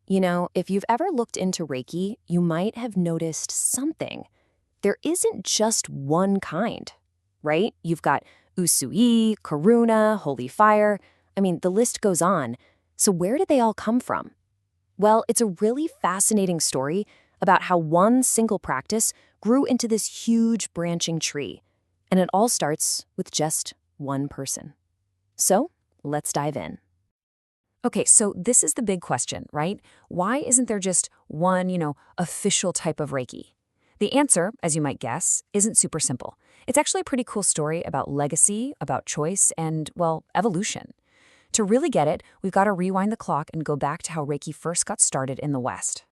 If you've ever looked into Reiki, you might have noticed something. There isn't just one kind, right? You've got Usui, Karuna, Holy Fire. The list goes on. So where did they all come from? Well, it's a really fascinating story about how one single practice grew into this huge branching tree. And it all starts with just one person. So let's dive in. Okay, so this is the big question, right? Why isn't there just one, official type of Reiki? The answer, as you might guess, isn't super simple. It's actually a pretty cool story about legacy, about choice, and, well, evolution. To really get it, we've got to rewind the clock and go back to how Reiki first got started in the West.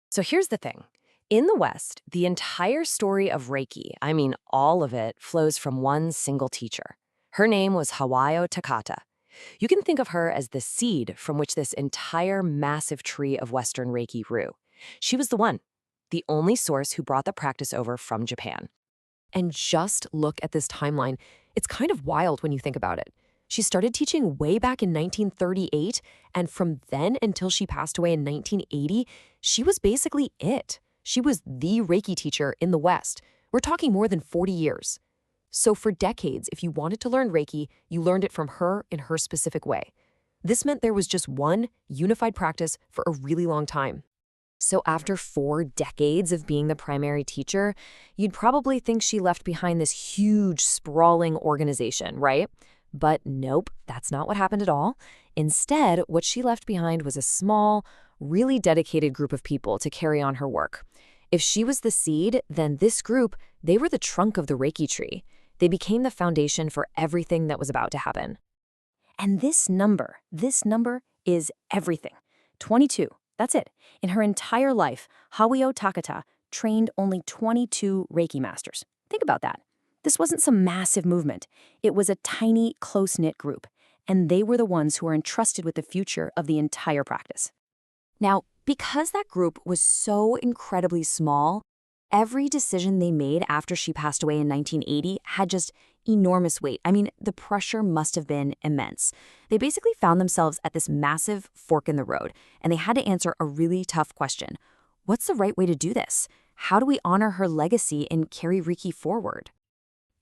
So here's the thing. In the West, the entire story of Reiki, all of it, flows from one single teacher. Her name was Hawayo Takata. You can think of her as the seed from which this entire massive tree of Western Reiki grew. She was the only source who brought the practice over from Japan. And just look at this timeline. It's kind of wild when you think about it. She started teaching way back in 1938, and from then until she passed away in 1980, she was basically it. She was the Reiki teacher in the West. We're talking more than 40 years. So for decades, if you wanted to learn Reiki, you learned it from her in her specific way. This meant there was just one unified practice for a really long time. So after 4 decades of being the primary teacher, you'd probably think she left behind this huge, sprawling organization, right? But nope, that's not what happened at all. Instead, what she left behind was a small, really dedicated group of people to carry on her work. If she was the seed, then this group, they were the trunk of the Reiki tree. They became the foundation for everything that was about to happen. And this number is everything. 22, that's it. In her entire life, Hawayo Takata trained only 22 Reiki masters. Think about that. This wasn't some massive movement. It was a tiny, close-knit group, and they were the ones who were entrusted with the future of the entire practice. Now, because that group was so incredibly small, every decision they made after she passed away in 1980 had just enormous weight. The pressure must have been immense. They basically found themselves at this massive fork in the road, and they had to answer a really tough question. What's the right way to do this? How do we honor her legacy and carry Reiki forward?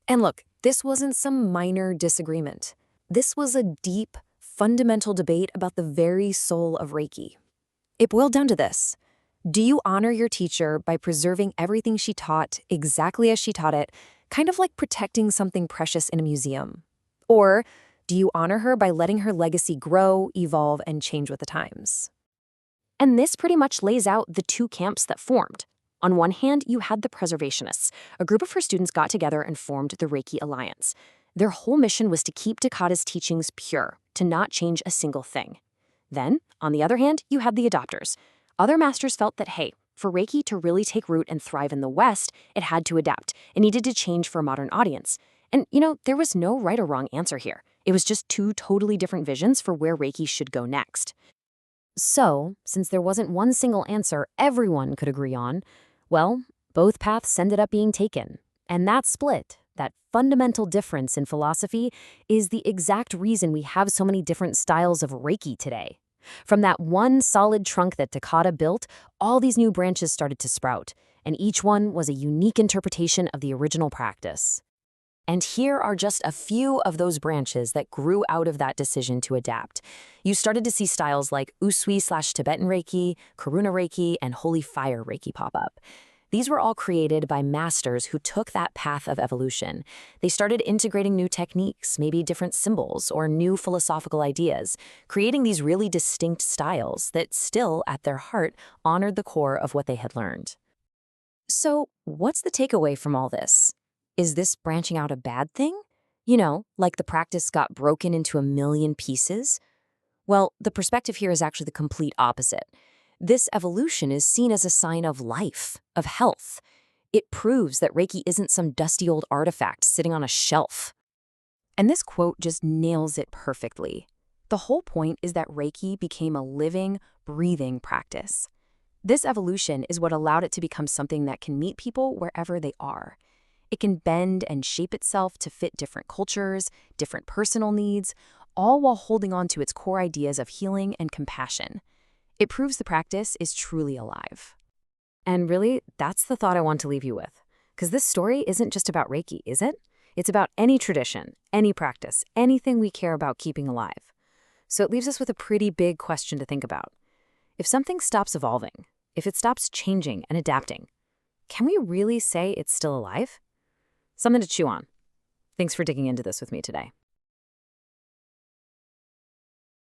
And look, this wasn't some minor disagreement. This was a deep, fundamental debate about the very soul of Reiki. It boiled down to this. Do you honor your teacher by preserving everything she taught exactly as she taught it, kind of like protecting something precious in a museum? Or do you honor her by letting her legacy grow, evolve, and change with the times? And this pretty much lays out the two camps that formed. On one hand, you had the preservationists. A group of her students got together and formed the Reiki Alliance. Their whole mission was to keep Takata's teachings pure, to not change a single thing. Then, on the other hand, you had the adopters. Other masters felt that, hey, for Reiki to really take root and thrive in the West, it had to adapt. It needed to change for a modern audience. And, there was no right or wrong answer here. It was just two totally different visions for where Reiki should go next. So, since there wasn't one single answer everyone could agree on, well, both paths ended up being taken. And that split, that fundamental difference in philosophy, is the exact reason we have so many different styles of Reiki today. From that one solid trunk that Takata built, all these new branches started to sprout, and each one was a unique interpretation of the original practice. And here are just a few of those branches that grew out of that decision to adapt. You started to see styles like Usui/Tibetan Reiki, Karuna Reiki, and Holy Fire Reiki pop up. These were all created by masters who took that path of evolution. They started integrating new techniques, maybe different symbols or new philosophical ideas, creating these really distinct styles that still, at their heart, honored the core of what they had learned. So, what's the takeaway from all this? Is this branching out a bad thing? Like the practice got broken into a million pieces? Well, the perspective here is actually the complete opposite. This evolution is seen as a sign of life, of health. It proves that Reiki isn't some dusty old artifact sitting on a shelf. And this quote just nails it perfectly. The whole point is that Reiki became a living, breathing practice. This evolution is what allowed it to become something that can meet people wherever they are. It can bend and shape itself to fit different cultures, different personal needs, all while holding on to its core ideas of healing and compassion. It proves the practice is truly alive. And really, that's the thought I want to leave you with. Because this story isn't just about Reiki, is it? It's about any tradition, any practice, anything we care about keeping alive. So it leaves us with a pretty big question to think about. If something stops evolving, if it stops changing and adapting, can we really say it's still alive? Something to chew on. Thanks for digging into this with me today.